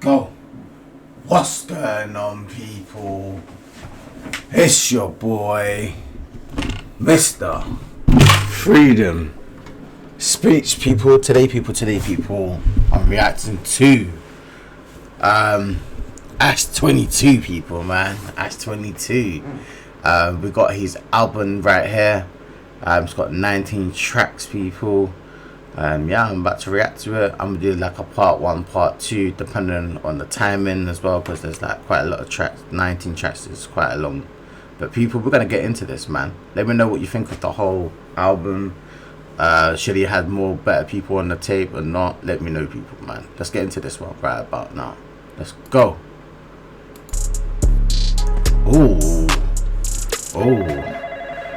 Go. What's going on, people? It's your boy, Mr. Freedom Speech, people. Today, people. I'm reacting to Ash 22, people, man. Ash 22. We got his album right here. It's got 19 tracks, people. Yeah, I'm about to react to it. I'm gonna do like a part 1, part 2, depending on the timing as well, because there's like quite a lot of tracks. 19 tracks is quite a long. But people, we're gonna get into this, man. Let me know what you think of the whole album. Should he had more better people on the tape or not? Let me know, people, man. Let's get into this one right about now. Let's go. Oh,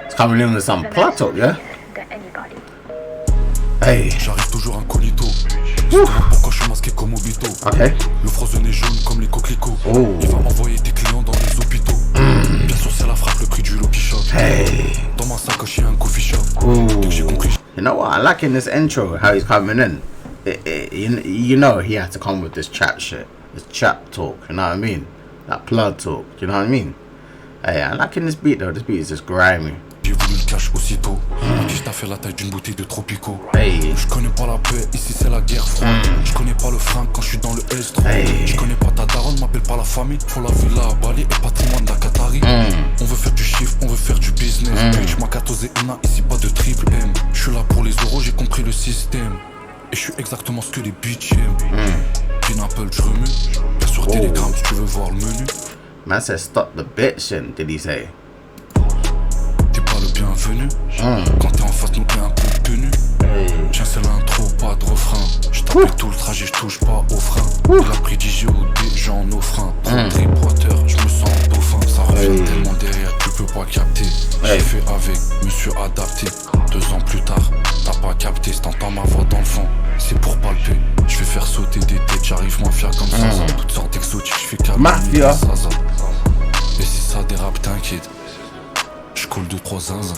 it's coming in with some plot up, yeah. Hey. J'arrive toujours incognito. Pourquoi je suis masqué comme Obito. Okay. Le frozen est jaune comme les coquelicots. Il va envoyer des clients dans les hôpitaux. Bien sûr c'est la frappe, le prix du Loki Shop. Hey. Dans ma sacoche y'a un coffee shop. Dès que j'ai compris. You know what? I like in this intro how he's coming in. You know he had to come with this chat shit, this chat talk. You know what I mean? That plug talk. You know what I mean? Hey, I like in this beat though. This beat is just grimy. J'ai voulu le cash aussitôt. Qui t'a fait la taille d'une bouteille de Tropico. Hey. Je connais pas la paix, ici c'est la guerre froide. Je connais pas le frein quand je suis dans le S3. Hey. Je connais pas ta daronne, m'appelle pas la famille. Faut la villa à Bali et patrimoine de la Qatari. On veut faire du chiffre, on veut faire du business. Je m'en 14 et Ina, ici pas de triple M. Je suis là pour les euros, j'ai compris le système. Et je suis exactement ce que les bitches aiment. Pineapple, je remue. Bien sur Telegram si tu veux voir le menu. Man said stop the bitching, did he say? T'es pas le bienvenu. Quand t'es en face, nous t'es un peu tenu. Tiens, c'est l'intro, pas de refrain. J't'appelle tout le trajet, j'touche pas au frein. Il a pris 10 JO, des gens nos freins. Trop de tripoteur, j'me sens dauphin. Ça revient tellement derrière, tu peux pas capter. J'ai fait avec, me suis adapté. 2 ans plus tard, t'as pas capté. Si t'entends ma voix dans le fond, c'est pour palper. Je vais faire sauter des têtes, j'arrive mafia comme ça. Toutes sortes d'exotiques, j'fais calmer Mafia. Et si ça dérape, t'inquiète. Je colle 2-3 zinzins.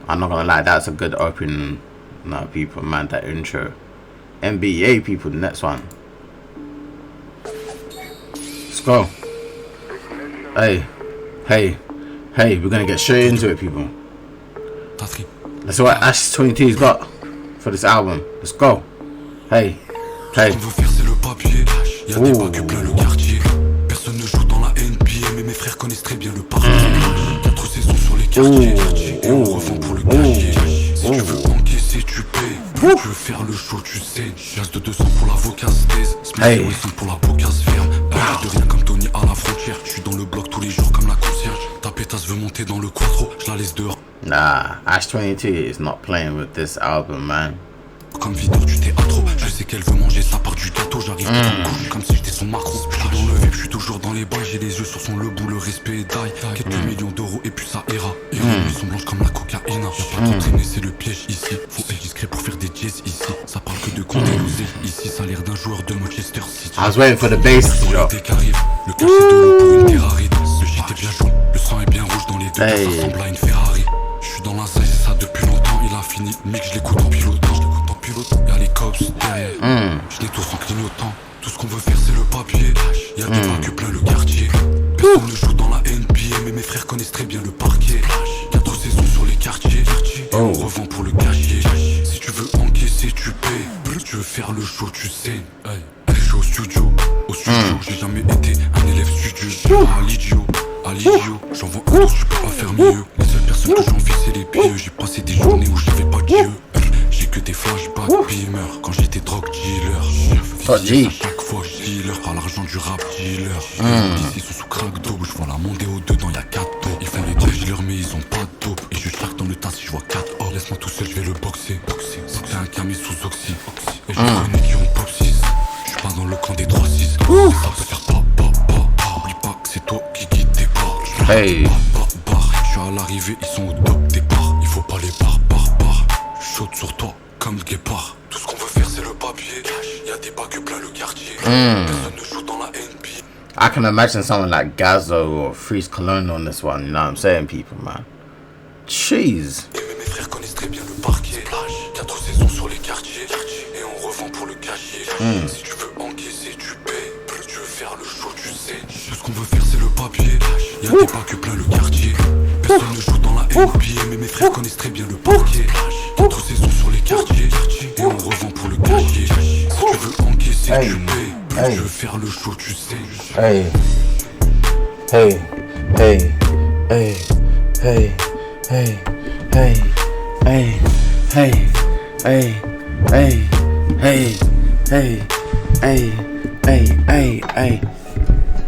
I'm not gonna lie, that's a good opening. No, people, man, that intro. NBA people, the next one. Let's go. Hey, we're gonna get straight into it, people. Let's see what Ash 22's got for this album. Let's go. Hey. On veut faire c'est le papier. Y'a des bacs plein le quartier. Personne ne joue dans la NBA, mais mes frères connaissent très bien le parquet. 4 saisons sur les quartiers. Et on revend pour le cahier. Si tu veux encaisser, tu payes. Tu veux faire le show, tu sais. Gaz de 200 pour l'avocat Stays. Smith Wesson pour la bocasse ferme. Pas de rien comme Tony à la frontière. Je suis dans le bloc tous les jours comme la concierge. Ta pétasse veut monter dans le quattro, je la laisse dehors. Nah, Ash 22 is not playing with this album, man. Comme videur du théâtre, je sais qu'elle veut manger sa part du gâteau. J'arrive tout en couche comme si j'étais son macro. Je suis dans le VIP, je suis toujours dans les bails. J'ai les yeux sur son lebou, le respect est d'ail. Quelques millions d'euros et puis ça ira. Et ils sont blanches comme la cocaïne. Y'a pas d'entraîner, c'est le piège ici. Faut être discret pour faire des dièses ici. Ça parle que de compter l'oseille. Ici, ça a l'air d'un joueur de Manchester City. I was waiting for the bass to drop. Le cœur c'est de l'eau pour une Ferrari. Le shit est bien jaune, le sang est bien rouge dans les deux. Ça ressemble à une Ferrari. Je suis dans la salle, c'est ça depuis longtemps. Il a fini, mec, je l'écoute en pilotant. Y'a les cops derrière, je nettoie en clignotant. Tout ce qu'on veut faire c'est le papier. Y'a des bacs plein le quartier. Personne ne joue dans la NBA, mais mes frères connaissent très bien le parquet. 4 saisons sur les quartiers. Et on revend pour le cahier. Si tu veux encaisser tu payes. Tu veux faire le show tu sais. Je suis au studio, j'ai jamais été un élève studieux. À l'idiot, j'envoie un dos, je peux pas faire mieux. Les seules personnes que j'envie c'est les pieux. J'ai passé des journées où j'avais pas de Dieu. J'ai que des flashbacks beamer quand j'étais drug dealer. À chaque fois je dealer par l'argent du rap dealer. Ici ils sont sous crack dope, je vois la monter au dedans y'a 4 taupes. Ils font les drug dealers mais ils ont pas de dope. Et je charge dans le tas si je vois 4 or. Laisse-moi tout seul, je vais le boxer. C'est un camis sous oxy. Et je connais qui ont pop 6. Je suis pas dans le camp des 3-6. Ça peut faire pas. Oublie pas que c'est toi qui guide tes pas. Hey. Je suis à l'arrivée, ils sont au top départ. Il faut pas les barres. Je saute sur toi comme le guépard. Tout ce qu'on veut faire c'est le papier. Y'a des bacs plein le quartier. Personne ne joue dans la NBA. I can imagine someone like Gazo or Freeze Cologne on this one, you know what I'm saying, people, man. Jeez. Et mes frères connaissent très bien le parquet. 4 saisons sur les quartiers. Si tu veux encaisser, tu payes. Tu veux faire le show, tu sais. Tout ce qu'on veut faire, c'est le papier. Y'a des pas que plein le quartier. Personne ne joue dans la NBA, mais mes frères connaissent très bien le parquet. 4 saisons sur les quartiers, et on revend pour le quartier. Si tu veux encaisser, tu payes. Tu veux faire le show, tu sais. Hey, hey, hey, hey, hey, hey, hey, hey, hey, hey, hey, hey, hey, hey, hey, hey.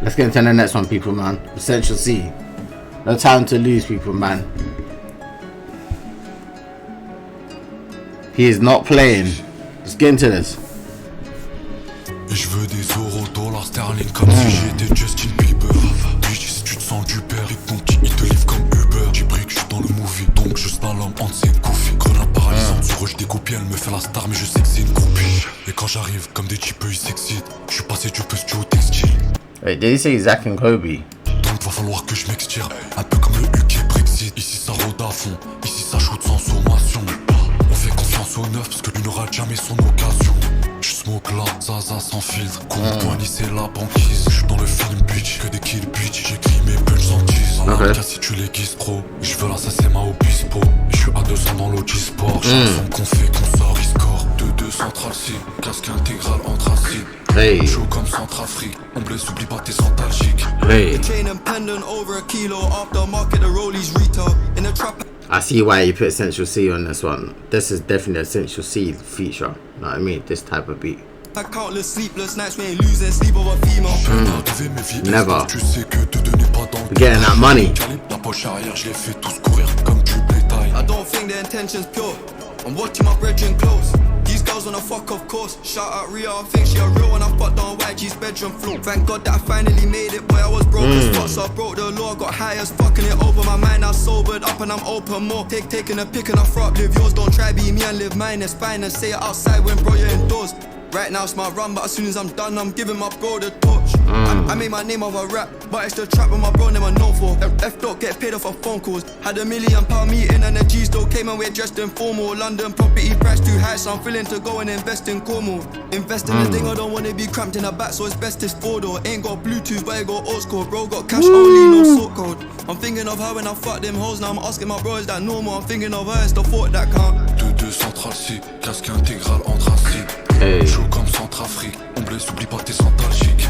Let's get into the next one, people, man. Essential C. No time to lose, people, man. He is not playing. Let's get into this. Et je veux des euros, dollars, sterling, comme si j'étais Justin Bieber. Bitch, si tu te sens du père et ton petit il te livre comme Uber. J'ai pris que je suis dans le movie, donc je slalom entre ses couffes. Grenade paralysante, sur eux je décopie, elle me fait la star, mais je sais que c'est une groupie. Et quand j'arrive, comme des types ils s'excitent. Je suis passé du pustu au textile. Wait, did he say Zach and Kobe? Donc va falloir que je m'extire, un peu comme le UK Brexit. Ici ça rôde à fond, ici ça shoot sans sommation. On fait confiance au neuf parce que lui n'aura jamais son occasion. J'smoke là, Zaza sans filtre. Compagnie c'est la banquise. J'suis dans le film bitch, que des kills bitch. J'écris mes punch sans tease. Dans la si tu les guises pro. J'veux l'assassin ma obispo. J'suis à 200 dans l'Audi-Sport. Chaque son qu'on fait, qu'on sort, il score. 2-2 central C, casque intégral anthracite. Hey. Chaud comme Centrafrique. On blesse, oublie pas t'es centralgique. Hey. Chain and pendant over a kilo after market the rollies retail in the trap. I see why you put Essential C on this one. This is definitely Essential C feature. You know what I mean? This type of beat. I countless sleepless nights we ain't losing sleep over female. Never. Tu sais que te donner pas dans le Getting that money. La poche arrière, je les fais tous courir comme du bétail. I don't think their intention's pure. I'm watching my brethren close. These girls wanna fuck, of course. Shout out Rhea, I think she a real one. I fucked on YG's bedroom floor. Thank God that I finally made it, boy. I was broke as fuck, so I broke the law. Got high as fucking it over my mind. I sobered up and I'm open more. Taking a pick and a front. Live yours, don't try be me and live mine. It's fine and say it outside when bro you're indoors. Right now it's my run, but as soon as I'm done, I'm giving my bro the torch. I made my name of a rap, but it's the trap with my bro never known for. F don't get paid off of phone calls. Had £1 million meeting and the G still came and we're dressed in formal. London property price too high, so I'm willing to go and invest in Cornwall. Invest in the thing, I don't wanna be cramped in the back, so it's best it's 4-door. Ain't got Bluetooth, but I got old school. Bro got cash only, no sort code. I'm thinking of her when I fuck them hoes. Now I'm asking my bro, is that normal? I'm thinking of her, it's the thought that count. 2-2 central C, casque intégral anthracite. Hey. Chaud comme Centrafrique, on blesse, oublie pas t'es centralgique.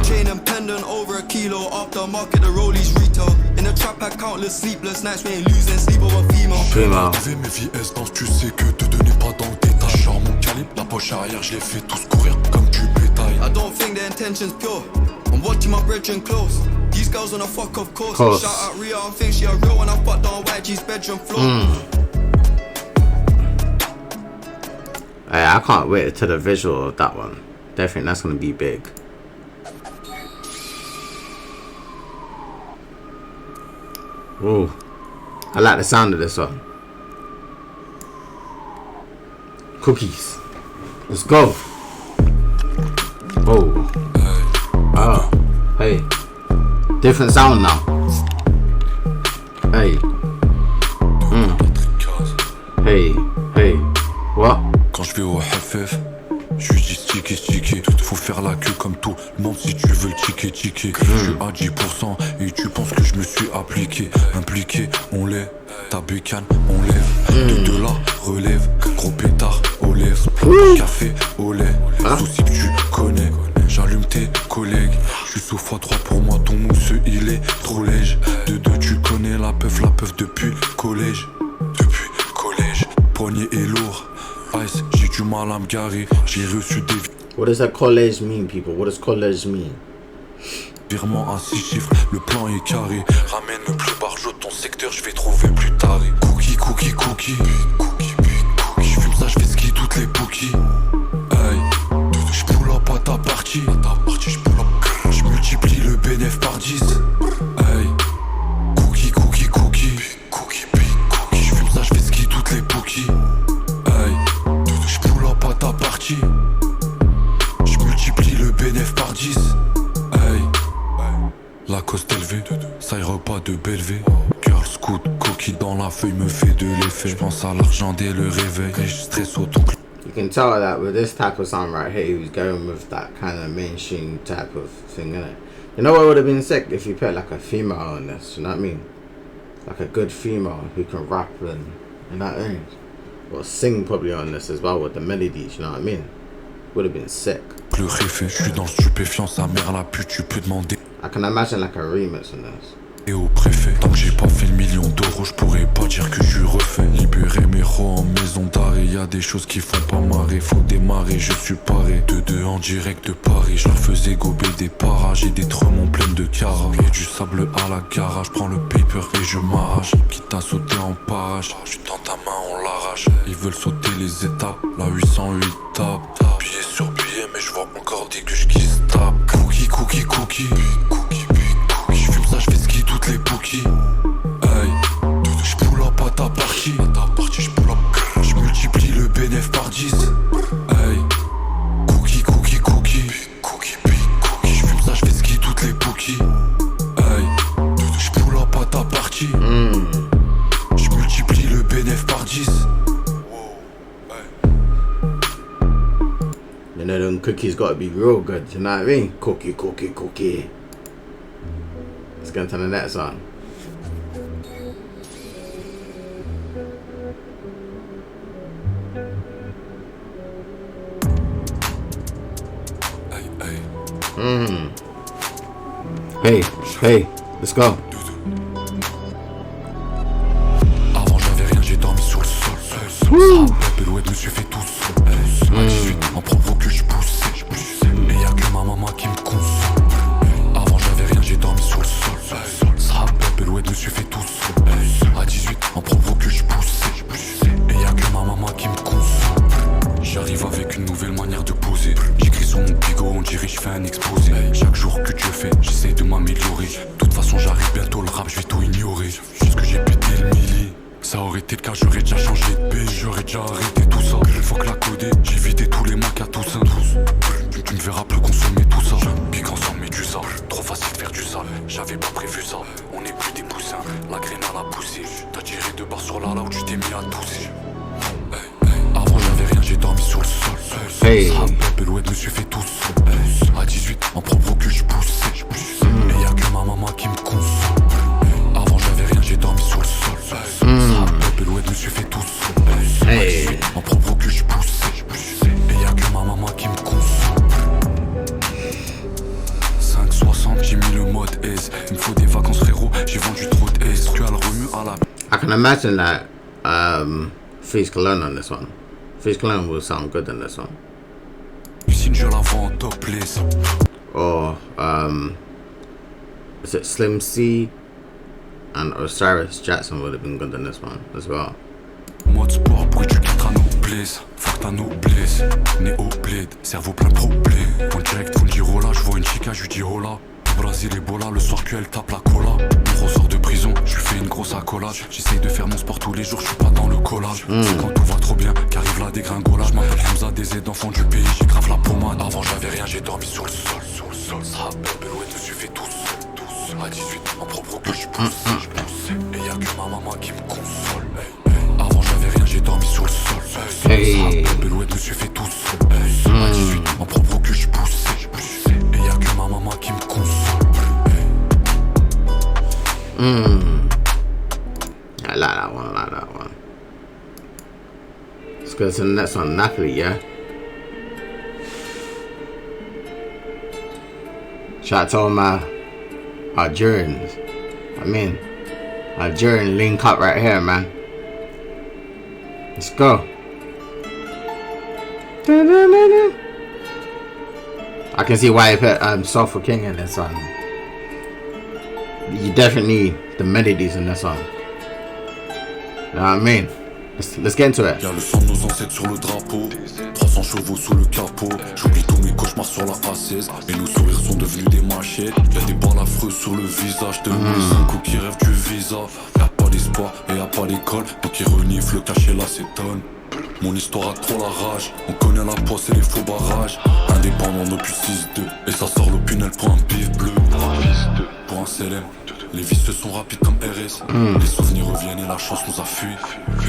Chain and pendant over a kilo after market the rollies retail. In the trap I countless sleepless nights we ain't losing sleep over female. Female. Mes VS danse, tu sais que te donner pas dans le détail. Genre mon calibre, la poche arrière, je les fais tous courir comme du bétail. I don't think their intention's pure. I'm watching my brethren close. These girls wanna fuck, of course. Shout out Rhea, I think she a real one. I fucked on YG's bedroom floor. Hey, I can't wait to the visual of that one. Definitely, that's gonna be big. Ooh, I like the sound of this one. Cookies. Let's go. Oh. Oh. Hey. Different sound now. Hey. Hey. Hey. What? Quand je vais au FF, je dis sticky. Faut faire la queue comme tout le monde si tu veux le ticket. Je suis à 10% et tu penses que je me suis appliqué. Impliqué, on l'est. Ta bécane, on lève. De là, relève. Gros pétard, au lèvres. Café, au lait. Souci que tu connais. J'allume tes collègues. Je suis sous x3 pour moi, ton mousseux il est trop léger. De deux, tu connais la peuf depuis collège. Poignet est lourd. Ice, j'ai du mal à me garer. J'ai reçu des What does a college mean, people? What does college mean? virements à 6 chiffres. Le plan est carré. Ramène-le plus barjot, ton secteur, je vais trouver plus tard. Cookie. Je fume ça, je fais ski toutes les pookies. Aïe, je pull up à ta partie. Je multiplie le bénéf par 10. Aïe, cookie. Je fume ça, je fais ski toutes les pookies. Aïe, je pull up à ta partie. Je multiplie le bénéf par 10. Aïe, la coste élevée, ça ira pas de Bellevue. Girl scout, coquille dans la feuille me fait de l'effet. J'pense à l'argent dès le réveil. Et je stresse autant que can tell that with this type of song right here, he was going with that kind of mainstream type of thing, innit? You know what would have been sick if you put like a female on this, you know what I mean? Like a good female who can rap and you know what I mean? Or sing probably on this as well with the melodies, you know what I mean? Would have been sick. Le réfé, je suis dans le stupéfiant, sa mère la pute, tu peux demander. I can imagine like a remix on this. Et au préfet, tant que j'ai pas fait le million d'euros, je pourrais pas dire que je refais. Libérer mes rois en maison d'arrêt, y'a des choses qui font pas marrer. Faut démarrer, je suis paré. De deux en direct de Paris, je leur faisais gober des parages et des tremons pleines de cara. Et du sable à la garage, prends le paper et je m'arrache. Quitte à sauter en parage, je suis dans ta main, on l'arrache. Ils veulent sauter les étapes, la 808 tape. Billet sur billet, mais je vois encore des gueuches qui se tapent. Cookie, cookie, cookie. Je fume ça, je fais ski toutes les bookies. Hey, j'pull up à ta partie. Je multiplie le bénéf par 10. Hey, cookie, cookie, cookie. Je fume ça, je fais ski toutes les bookies. Hey, j'pull up à ta partie. Je multiplie le bénéf par 10. You know, them cookies gotta be real good, you know what I mean? Cookie, cookie, cookie. Let's get into the next one. Hey, let's go. Avant j'avais rien, j'ai dormi sur le sol. Pelouette me suis fait tout seul. À 18, en provo que je poussais. Et y'a que ma maman qui me console. Avant j'avais rien, j'ai dormi sur le sol. Ça Pelouette me suis fait tout seul. À 18, en provo que je poussais. Et y'a que ma maman qui me console. J'arrive avec une nouvelle manière de poser. J'écris sur mon bigot, on dirait je fais un exposé. Chaque jour que Dieu fait, j'essaie de m'améliorer. De toute façon j'arrive bientôt, le rap je vais tout ignorer. Juste que j'ai pété le milli. Ça aurait été le cas, j'aurais déjà changé de pays. J'aurais déjà arrêté tout ça. Une fois que la codé, j'ai vidé tous les macs à Toussaint. Tu me verras plus consommer tout ça. Pique ensemble mais du sale. Trop facile de faire du sale. J'avais pas prévu ça. On est plus des poussins. La graine à la poussée. T'as tiré 2 barres sur là où tu t'es mis à tousser. Avant j'avais rien, j'ai dormi sur le sol. Hey. Pelouette me suis fait tout seul. À 18, en provo que je poussais. Et y'a que ma maman qui me console. Avant j'avais rien, j'ai dormi sur le sol. Pelouette me suis fait tout seul. Hey. En provo que je poussais. Et y'a que ma maman qui me console. 5,60, j'ai mis le mode S. Il me faut des vacances frérot, j'ai vendu trop de S. Tu as le remue à la... I can imagine that Freeze Cologne on this one. Freeze Cologne will sound good on this one. Lucine, je la vends en topless. Or is it Slim C and Osiris Jackson would have been good on this one as well. Mode sport, bruit tu quitteras nos blesses. Faut que ta noblesse, né au bled, cerveau plein de problèmes. Point direct, faut le dire hola, je vois une chica, je lui dis hola. Brésil Ebola, le soir qu'elle tape la cola. On ressort de prison, je lui fais une grosse accolade. J'essaye de faire mon sport tous les jours, je suis pas dans le collage. C'est quand tout va trop bien, qu'arrive la dégringolade. Je m'appelle Hamza, des aides d'enfants du pays, j'ai grave la pommade. Avant j'avais rien, j'ai dormi sur le sol. Ça Belouette me suis fait tous. À 18, en propre que je pousse. Et y'a que ma maman qui me console. Avant j'avais rien, j'ai dormi sur le sol. Hey. Ça Belouette me suis fait tous. À 18, en propre que je pousse. Et y'a que ma maman qui me console. I like that one, Let's go to the next one, Napoli, yeah? Shout out to all my Algerians. Algerian link up right here, man. Let's go. I can see why you put Soulful King in this one. You definitely need the melodies in this one. You know what I mean? Let's get into it. Y'a le sang de nos ancêtres sur le drapeau. 300 chevaux sous le capot. J'oublie tous mes cauchemars sur la A16. Et nos sourires sont devenus des machettes. Y'a des balles affreuses sur le visage de mes 5 qui rêvent du visa. Y'a pas d'espoir et y'a pas d'école. Donc ils reniflent le cachet l'acétone. Mon histoire a trop la rage. On connaît la poisse et les faux barrages. Indépendant depuis 6-2. Et ça sort l'opinel pour un pif bleu. Pour un CLM. Les vices sont rapides comme RS. Les souvenirs reviennent et la chance nous a fui.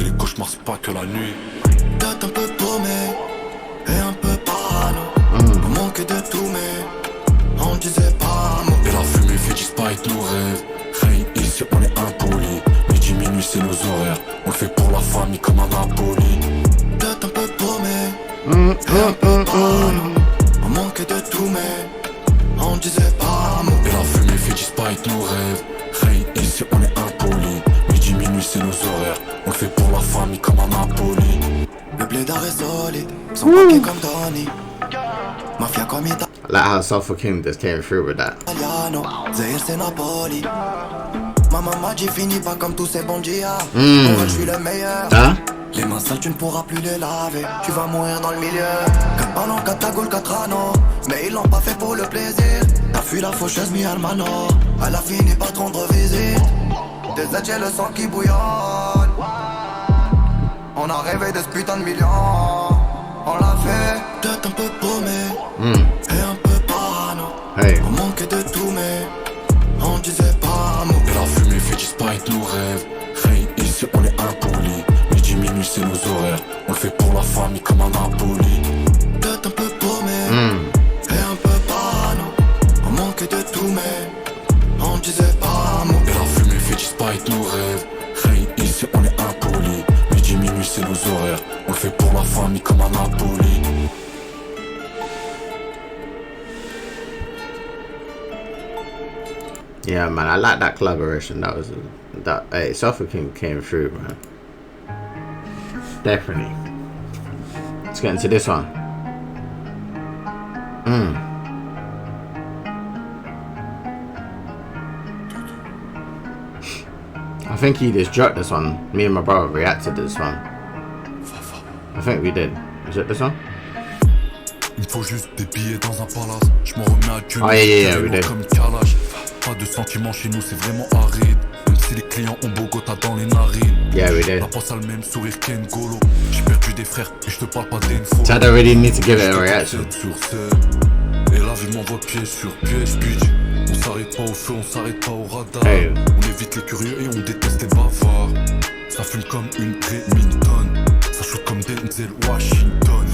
Et les cauchemars c'est pas que la nuit. Date un peu paumé, et un peu parano. On manquait de tout mais on disait pas un mot. Et la fumée fait disparaître nos rêves. Hey, ici on est impoli. Midi, minuit c'est nos horaires. On le fait pour la famille comme un Napoli. Peut-être un peu paumé et un peu parano. On manquait de tout mais on disait pas un mot. Et la fumée fait disparaître nos rêves. Hey, ici on est impoli. Midi, minuit c'est nos horaires. On le fait pour la famille comme un Napoli. Le blédard est solide, son paquet comme Tony. Mafia comme Italiano, I like how Soulful King just came through with that. Zahir c'est Napoli. Ma maman dit finis pas comme tous ces bandits. Moi je suis le meilleur. Hein? Les mains sales tu ne pourras plus les laver. Tu vas mourir dans le milieu. 4 ballons, 4 cagoules, 4 anneaux. Mais ils l'ont pas fait pour le plaisir. T'as fui la faucheuse mi Almano. Elle a fini par te rendre visite. Des aides j'ai le sang qui bouillonne. On a rêvé de ce putain de million. On l'a fait. Peut-être un peu paumé et un peu parano. Hey. On manquait de tout mais on disait pas un mot. Et la fumée fait disparaître nos rêves. Hey, ici on est impoli. Midi, minuit c'est nos horaires. On le fait pour la famille comme un Napoli. Peut-être un peu paumé et un peu parano. On manquait de tout mais on disait pas un mot. Et la fumée fait disparaître nos rêves. Hey, ici on est impoli. Midi, minuit c'est nos horaires. On le fait pour la famille comme un Napoli. Yeah, man, I like that collaboration. Hey, Soulful King came through, man. Definitely. Let's get into this one. I think he just dropped this one. Me and my brother reacted to this one. I think we did. Is it this one? Il me faut juste des billets dans un palace. Je m'en remets à Dieu. Oh, yeah, we did. Comme Kalash. Pas de sentiments chez nous, c'est vraiment aride. Même si les clients ont Bogota dans les narines. Yeah, we did. La pense à le même sourire qu'Engolo. J'ai perdu des frères et je te parle pas d'infos. So I don't really need to give it a reaction. Sur scène. Et la vie m'envoie pied sur pied. J'pitch. On s'arrête pas au feu, on s'arrête pas au radar. Hey. On évite les curieux et on déteste les bavards. Ça fume comme une Remington. Ça shoot comme Denzel Washington.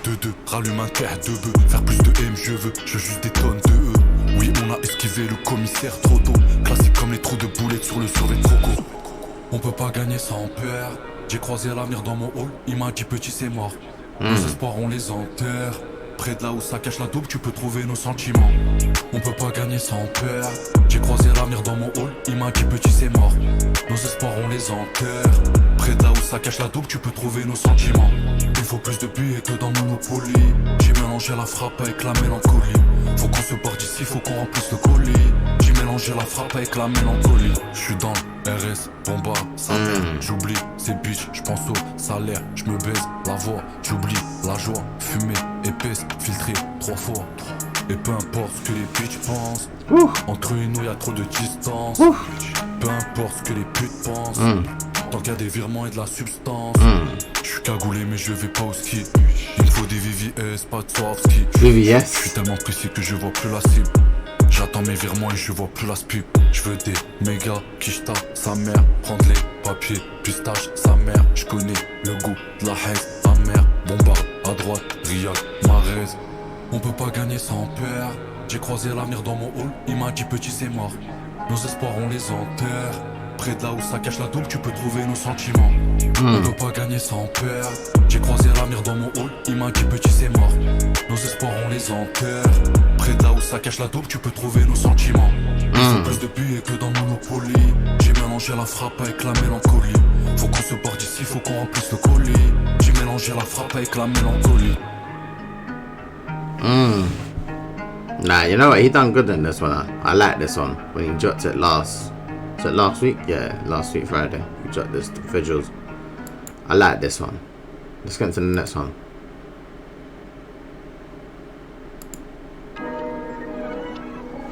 2-2, rallume un terre de bœuf. Faire plus de M, je veux juste des tonnes de E. Oui, on a esquivé le commissaire trop tôt. Classique comme les trous de boulettes sur le survêt croco. On peut pas gagner sans peur. J'ai croisé l'avenir dans mon hall. Il m'a dit petit c'est mort. Nos espoirs on les enterre. Près de là où ça cache la double, tu peux trouver nos sentiments. On peut pas gagner sans peur. J'ai croisé l'avenir dans mon hall. Il m'a dit petit c'est mort. Nos espoirs on les enterre. Près de là où ça cache la double, tu peux trouver nos sentiments. Il faut plus de billets que dans Monopoly. J'ai mélangé la frappe avec la mélancolie. Faut qu'on se barre d'ici, faut qu'on remplisse le colis. J'ai mélangé la frappe avec la mélancolie. J'suis dans RS, bomba, salaire. J'oublie ces bitches, j'pense au salaire. J'me baise la voix, j'oublie la joie. Fumée, épaisse, filtrée 3 fois. Et peu importe ce que les bitches pensent. Entre eux et nous y'a trop de distance. Peu importe ce que les putes pensent. Tant qu'il y a des virements et de la substance. J'suis cagoulé mais je vais pas au ski. Il me faut des VVS, pas de Swarovski. VVS. J'suis tellement précis que je vois plus la cible. J'attends mes virements et je vois plus la spip. J'veux des méga quicheta, sa mère. Prendre les papiers, pistache, sa mère. J'connais le goût de la haine, amère. Bombarde à droite, Riyad, Marez. On peut pas gagner sans peur. J'ai croisé l'avenir dans mon hall. Il m'a dit petit c'est mort. Nos espoirs on les enterre. Près de là où ça cache la double, tu peux trouver nos sentiments. On peut pas gagner sans peur. J'ai croisé l'avenir dans mon hall. Il m'a dit petit c'est mort. Nos espoirs on les enterre. Près de là où ça cache la double, tu peux trouver nos sentiments. Il faut plus de billets que dans Monopoly. J'ai mélangé la frappe avec la mélancolie. Faut qu'on se barre d'ici, faut qu'on remplisse le colis. J'ai mélangé la frappe avec la mélancolie. Nah, you know what? He done good in this one. I like this one when he dropped it last. Was it last week? Yeah, last week Friday. He dropped this the visuals. I like this one. Let's get into the next one.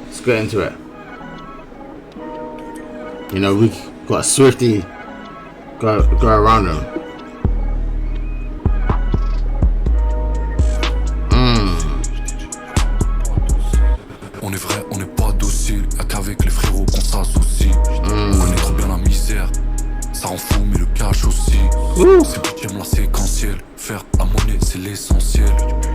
Let's get into it. You know, we got a Swifty go around him. On est vrai, on n'est pas docile. Y'a qu'avec les frérots qu'on s'associe. On connaît trop bien la misère. Ça en fout, mais le cash aussi. C'est plus j'aime la séquentielle. faire la monnaie, c'est l'essentiel.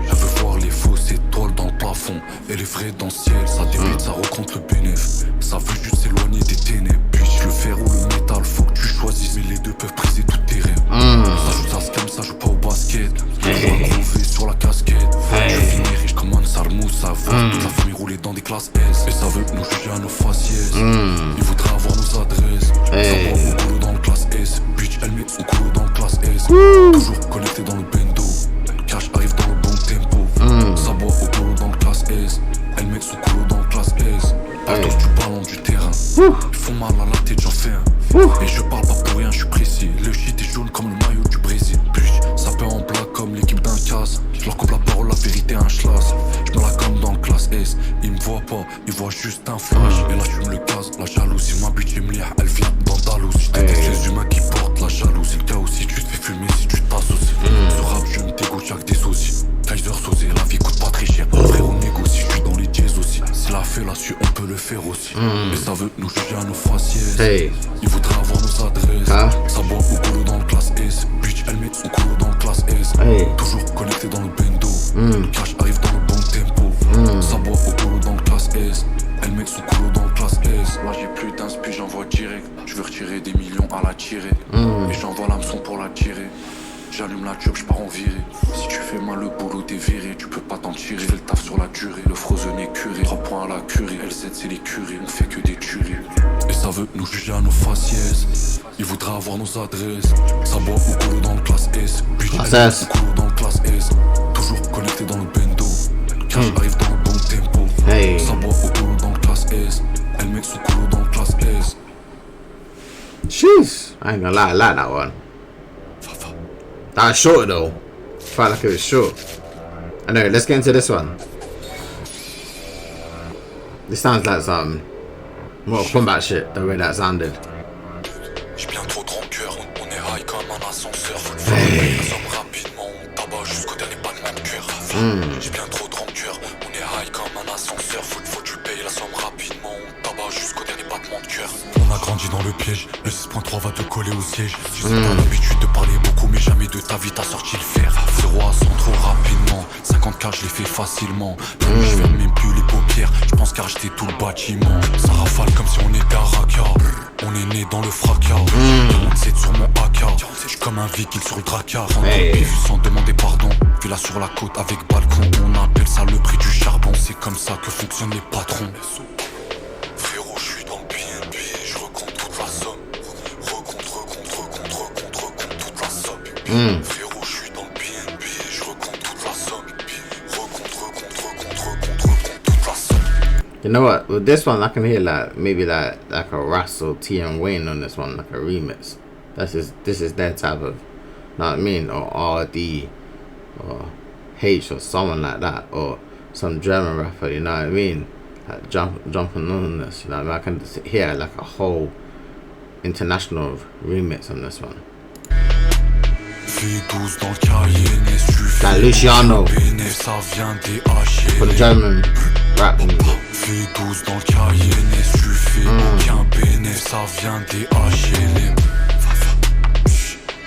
Elle veut voir les fausses étoiles dans le plafond et les vrais dans le ciel. Ça débite, ça rencontre le bénéf. Ça veut juste s'éloigner des ténèbres. Puis le fer ou le métal, faut que tu choisisses. Mais les deux peuvent briser tous tes rêves. Ça joue, ça scam, ça joue pas au basket. Je vois crever sur la casquette. Je finis riche comme un sarmousse. Ça veut toute la famille rouler dans des classes S. Et ça veut nous juger à nos faciès. Il voudrait avoir nos adresses. Ça boit au couloir dans le classe S. Bitch, elle met son couloir dans le classe S. Toujours connecté dans le bendo. Cash arrive dans le bon tempo. Ça boit au couloir dans le classe S. Elle met son couloir dans le classe S. Partout du ballon du terrain. Ils font mal à la tête, j'en fais un. Et je parle pas pour rien, je suis précis. Le shit est jaune comme le maillot du Brésil. Bitch, ça peut en blague comme l'équipe d'un casse. Je leur coupe la parole, la vérité, un schlass. Je me la gomme dans le classe S. Ils me voient pas, ils voient juste un flash. Et là j'fume le gaz, la jalousie. Ma bitch elle me lie, elle vient d'Andalouse. Je déteste les humains qui portent la jalousie. Le chaos si tu te fais fumer, si tu t'associes. Ce rap je me dégoûte, y'a que des soucis. Kaiser Sosé, la vie coûte pas très cher. Frérot négocie, je suis dans les jazz aussi. Si la fait là-dessus, on peut le faire aussi. Mais ça veut nous juger à nos faciès. Ils voudraient avoir nos adresses. Ça boit au couloir dans le classe S. Bitch, elle met son couloir dans le classe S. Toujours connecté dans le bendo. Le cash arrive dans le bon tempo. Ça boit au couloir dans le classe S. Elle met son couloir dans le classe S. Là j'ai plus d'inspi, j'envoie direct. Je veux retirer des millions à la tirer. Et j'envoie l'hameçon pour la tirer. J'allume la tube, j'pars en virée. Si tu fais mal le boulot, t'es viré. Tu peux pas t'en tirer, fais le taf sur la durée. Le frozen est curé, 3 points à la curie. L7 c'est les curés, on fait que des tueries. Et ça veut nous juger à nos faciès. Ils voudraient avoir nos adresses. Ça boit au couloir dans le classe S. Bitch, elle met son couloir dans le classe S. Toujours connecté dans le bendo. Cash arrive dans le bon tempo. Ça boit au couloir dans le classe S. Elle met son couloir dans le classe S. Jeez, I ain't gonna lie, I like that one. That was short though. Felt like it was short. Anyway, let's get into this one. This sounds like some Mortal Kombat shit, the way that sounded. J'ai bien trop de rancœur, on est high comme un ascenseur. Faut le faire, nous sommes rapidement, on tabac jusqu'au dernier battement de cœur. J'ai bien trop de rancœur, on est high comme un ascenseur. Faut tu payes la somme rapidement, on tabac jusqu'au dernier battement de cœur. On a grandi dans le piège, le 6.3 va te coller au siège. Je sais pas l'habitude de parler beaucoup, mais jamais de ta vie t'as sorti le fer. 0 à 100 trop rapidement, 50K je l'ai fait facilement. Je ferme même plus les paupières, je pense qu'à acheter tout le bâtiment. Ça rafale comme si on était à Raqqa. On est né dans le fracas. On sait sur mon AK. J'suis comme un vikil sur le dracard. Sans demander pardon. Villa sur la côte avec balcon. On appelle ça le prix du charbon. C'est comme ça que fonctionnent les patrons. Frérot, j'suis dans le BNB. Je recompte toute la somme. Recompte toute la somme. Frérot, j'suis dans le BNB. Je recompte toute la somme. Recompte toute la somme. You know what? With this one, I can hear like maybe like a Russell T and Wayne on this one, like a remix. This is their type of, know what I mean, or RD, or H or someone like that, or some German rapper. You know what I mean? Like jumping on this. You know, what I mean? I can hear like a whole international remix on this one. Like Luciano for the German rap music. Fais 12 dans le Cayenne, tu fais aucun bénéf, ça vient des HLM.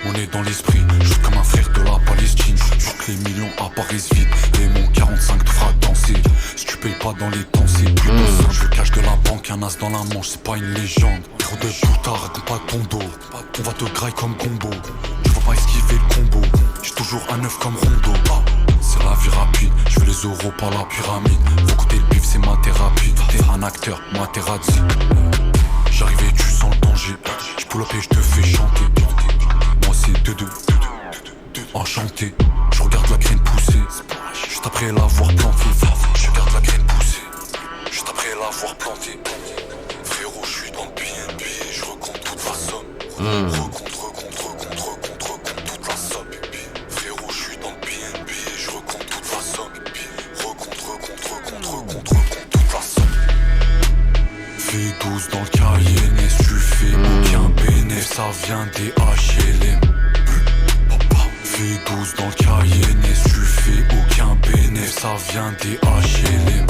On est dans l'esprit, juste comme un frère de la Palestine. Juste que les millions apparaissent vite et mon 45 te fera danser. Si tu payes pas dans les temps, c'est plus de je cache de la banque, un as dans la manche, c'est pas une légende. Trop de putain, raconte pas ton dos. On va te grailler comme combo. Tu vas pas esquiver le combo. J'ai toujours un œuf comme Rondo. C'est la vie rapide, je veux les euros par la pyramide. Faut goûter le bif, c'est ma thérapie. T'es un acteur, Materazzi. J'arrive et tu sens le danger. J'pull up et j'te fais chanter. Moi c'est 2-2, enchanté. Je regarde la graine pousser. Juste après l'avoir plantée. Je regarde la graine pousser. Juste après l'avoir plantée. Frérot, je suis dans le BNB. Je recompte toute la somme. Recompte toute la somme. Frérot, je suis dans le BNB. Je recompte toute la somme. Recompte toute la somme. Fais 12 dans le Cayenne, tu fais aucun bénéf, ça vient des HLM. Fais 12 dans le Cayenne, tu fais aucun bénéf, ça vient des HLM.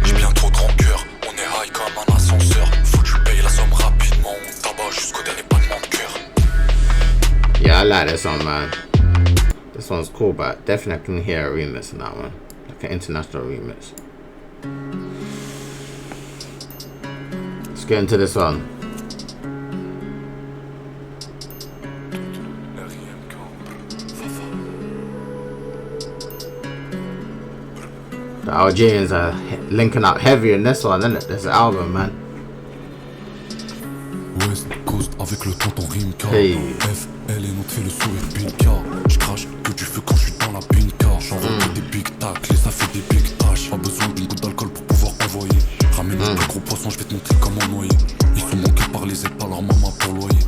J'ai bien trop de rancœur, on est high comme un ascenseur. Faut que tu payes Yeah, I like this one, man. This one's cool, but definitely I can hear a remix in that one. Like an international remix. Let's get into this one. The Algerians are linking up heavy in this one, isn't it? This album, man. West Coast avec le temps ton rime car Hey. F, L et nous te fait le sourire pinka. J'crache que du feu quand j'suis dans la pinka. J'envoie des big tacles et ça fait des big tâches. Pas besoin d'une goutte d'alcool pour pouvoir envoyer. Ramène un plus gros poisson, j'vais te montrer comment noyer. Ils sont manqués par les aides, par leur maman pour loyer.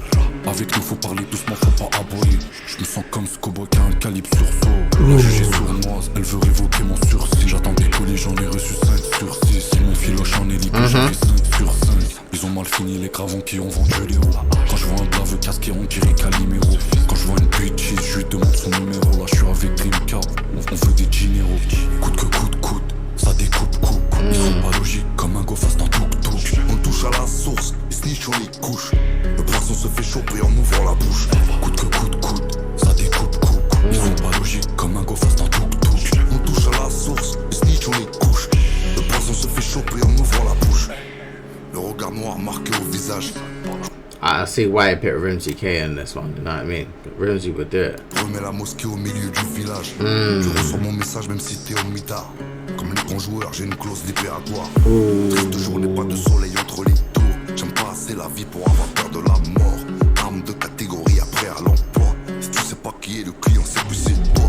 Avec nous faut parler doucement, faut pas aboyer. J'me sens comme ce cowboy qui a un calibre sursaut. La jugée sournoise, elle veut révoquer mon sursis. J'attends des colis, j'en ai reçu 5 sur 6. Si mon filoche en hélico, j'ai pris 5 sur 5. Ils ont mal fini les cravons qui ont vendu les roues. Quand je vois un blaveux casqué, on dirait Calimero. Quand je vois une bitch, je lui demande son numéro. Là je suis avec Dreamcap, on veut des généraux. Coûte que coûte, ça découpe coupe. Ils sont pas logiques comme un go face dans tuk-tuk. On touche à la source, et snitch on les couche. Le poisson se fait choper en ouvrant la bouche. Coûte que coûte, ça découpe coupe. Ils sont pas logiques comme un go face dans tuk-tuk. On touche à la source, et snitch on les couche. Le poisson se fait choper en ouvrant la bouche. Le regard noir marqué au visage. I see why I picked Rimsy K in this one, you know what I mean? Rimsy would do it. Remets la mosquée au milieu du village. Tu reçois mon message même si t'es au mitard. Comme un grand joueur, j'ai une clause libératoire. Triste journée, pas de soleil entre les tours. J'aime pas assez la vie pour avoir peur de la mort. Arme de catégorie après à l'emploi. Si tu sais pas qui est le client, c'est plus c'est toi.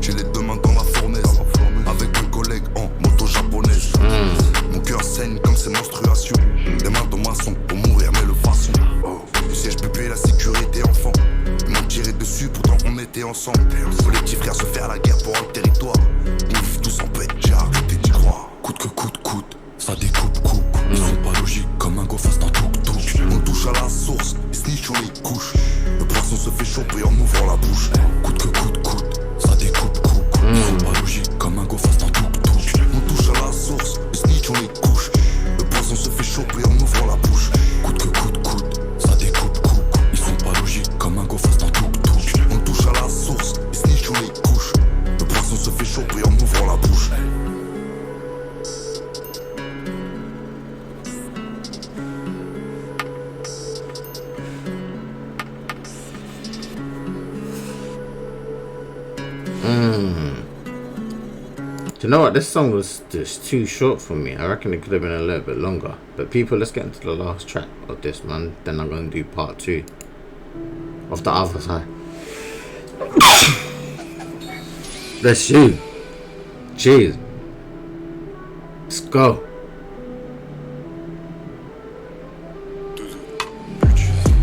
J'ai les deux mains dans la fournaise. Avec un collègue en moto japonaise. Mon cœur saigne comme ses menstruations. Les mains de maçon pour mourir, mais le façon. Du siège bébé, la sécurité enfant. Ils m'ont tiré dessus, pourtant on était ensemble. Les petits frères se faire la guerre pour un territoire. On vit tous en paix, j'ai arrêté d'y croire. Coûte que coûte, ça découpe coupe. Ils sont pas logiques comme un go face dans tuk-tuk. On touche à la source, et snitch on les couche. Le poisson se fait choper en ouvrant la bouche. Coûte que coûte, ça découpe coupe. Ils sont pas logiques comme un go face dans tuk-tuk. On touche à la source, et snitch on les couche. Le poisson se fait choper en ouvrant la bouche. Coûte que coûte, ça découpe coupe. Ils sont pas logiques comme un go face dans tuk-tuk. On touche à la source, et snitch on les couche. Le poisson se fait choper en ouvrant la bouche. Do you know what? This song was just too short for me. I reckon it could have been a little bit longer. But people, let's get into the last track of this, man. Then I'm going to do part 2 of the other side. Let's shoot. Jeez. Let's go.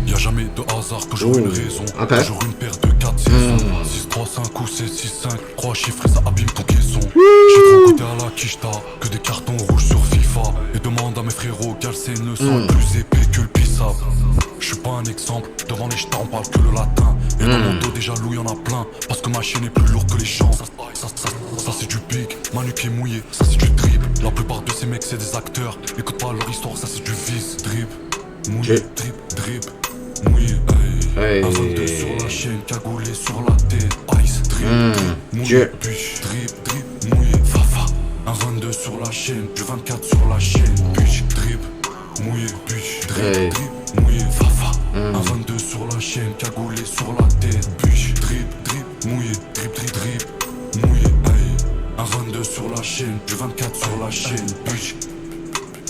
Y'a jamais de hasard que j'aurai une raison. Ok. Toujours une paire de 4 saisons. 6, 3, 5 ou 7, 6, 5. 3 chiffres et ça abîme ton caisson. J'ai trop goûté à la quicheta que des cartons rouges sur FIFA. Et demande à mes frérots quel c'est le sang plus épais que le pissable. J'suis pas un exemple, devant les jetas on parle que le latin. Et dans mon dos déjà loup y'en a plein. Parce que ma chaîne est plus lourde que les champs. Ça c'est du pic, ma nuque est mouillée, ça c'est du drip. La plupart de ces mecs c'est des acteurs. Écoute pas leur histoire, ça c'est du vice. Drip, mouillé, drip, mouillé, Hey. un 22 sur la chaîne, cagoulé sur la tête. Ice, drip, mouillé, bitch, drip, mouillé, fafa. Un 22 sur la chaîne, du 24 sur la chaîne. Bitch, drip, mouillé, bitch, drip, mouillé, fafa. Un 22 sur la chaîne, cagoulé sur la tête. Bitch, drip, mouillé, drip, mouillé, un 22 sur la chaîne, du 24 sur la chaîne. Bitch,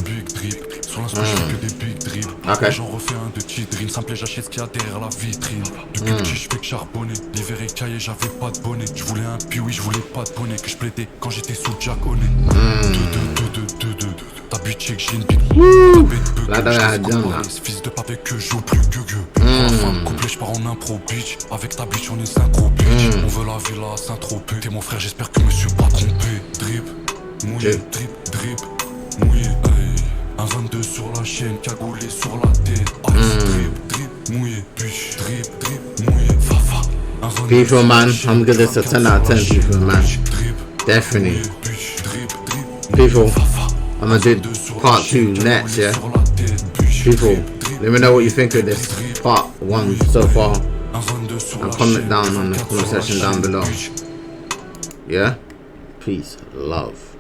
big drip. Sur l'instant je fais que des big drip. Ok. J'en refais un de cheat dream. Simple et j'achète ce qu'il y a derrière la vitrine. Depuis petit je fais que charbonner. L'hiver est caillé, j'avais pas de bonnet. Je voulais un piwi, je voulais pas de bonnet. Que je plaidais quand j'étais sous Jack Honey. T'as bitché que j'ai une big. Là, dans la jungle. Fils de papier que je joue plus gueux. Enfin couplé j'pars en impro bitch. Avec ta bitch on est synchro bitch. On veut la villa à Saint-Tropez. T'es mon frère, j'espère que je me suis pas trompé. Drip, mouillé, drip, mouillé, un 22 sur la chaîne, cagoulé sur la tête. Ice, drip, mouillé, bitch, drip, mouillé, fafa. Un 22 People, man, sur la I'm gonna give this a 10 out of 10, people, man. Definitely. People, I'm gonna do part 2 next, yeah? People, let me know what you think of this part 1 so far. comment down on the comment section down below. Yeah? Peace, love.